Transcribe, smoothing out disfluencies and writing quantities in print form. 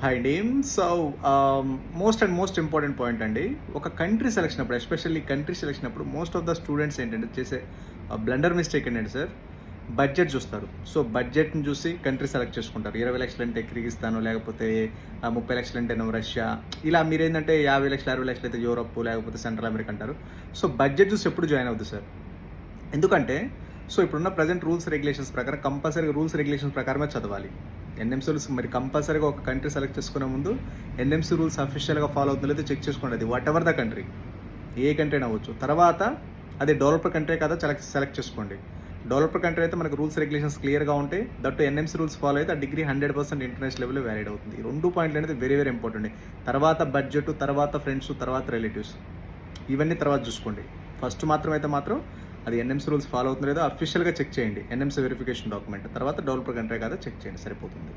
High name most important point అండి. ఒక country selection అప్పుడు, ఎస్పెషల్లీ కంట్రీ సెలక్షన్ అప్పుడు మోస్ట్ ఆఫ్ ద స్టూడెంట్స్ ఏంటంటే చేసే బ్లండర్ మిస్టేక్ ఏంటంటే సార్, బడ్జెట్ చూస్తారు. సో బడ్జెట్ని చూసి కంట్రీ సెలెక్ట్ చేసుకుంటారు. 20 లక్షలు అంటే కిర్గిస్తాను, లేకపోతే 30 లక్షలు అంటే రష్యా. ఇలా మీరేంటంటే 50 లక్షలు 60 లక్షలు అయితే యూరోప్, లేకపోతే సెంట్రల్ అమెరికా అంటారు. సో బడ్జెట్ చూసి ఎప్పుడు జాయిన్ అవుతుంది సార్. ఎందుకంటే ఇప్పుడున్న ప్రజెంట్ రూల్స్ రెగ్యులేషన్స్ ప్రకారం కంపల్సరీగా రూల్స్ రెగ్యులేషన్స్ ప్రకారమే చదవాలి. ఎన్ఎంసీ రూల్స్ మరి కంపల్సరీగా ఒక కంట్రీ సెలెక్ట్ చేసుకునే ముందు ఎన్ఎంసీ రూల్స్ అఫీషియల్గా ఫాలో అవుతుందో లేదో చెక్ చేసుకోండి. అది what ever the country, A country అయినా అవ్వచ్చు. తర్వాత అది డెవలపర్ కంట్రీ కదా సెలెక్ట్ చేసుకోండి. డెవలపర్ కంట్రీ అయితే మనకు రూల్స్ రెగ్యులేషన్స్ క్లియర్గా ఉంటాయి. దట్టు ఎన్ఎంసీ రూల్స్ ఫాలో అయితే ఆ డిగ్రీ 100% ఇంటర్నేషనల్ లెవెల్లో వ్యాలిడ్ అవుతుంది. ఈ 2 పాయింట్లు అనేది వెరీ వెరీ ఇంపార్టెంట్. తర్వాత బడ్జెట్, తర్వాత ఫ్రెండ్స్, తర్వాత రిలేటివ్స్, ఇవన్నీ తర్వాత చూసుకోండి. ఫస్ట్ మాత్రం అది ఎన్ఎంసీ రూల్స్ ఫాలో అవుతుందో లేదో అఫీషియల్గా చెక్ చేయండి. ఎన్ఎంసీ వెరిఫికేషన్ డాక్యుమెంట్ తర్వాత డెవలపర్ కంట్రీ కదా చెక్ చేయండి, సరిపోతుంది.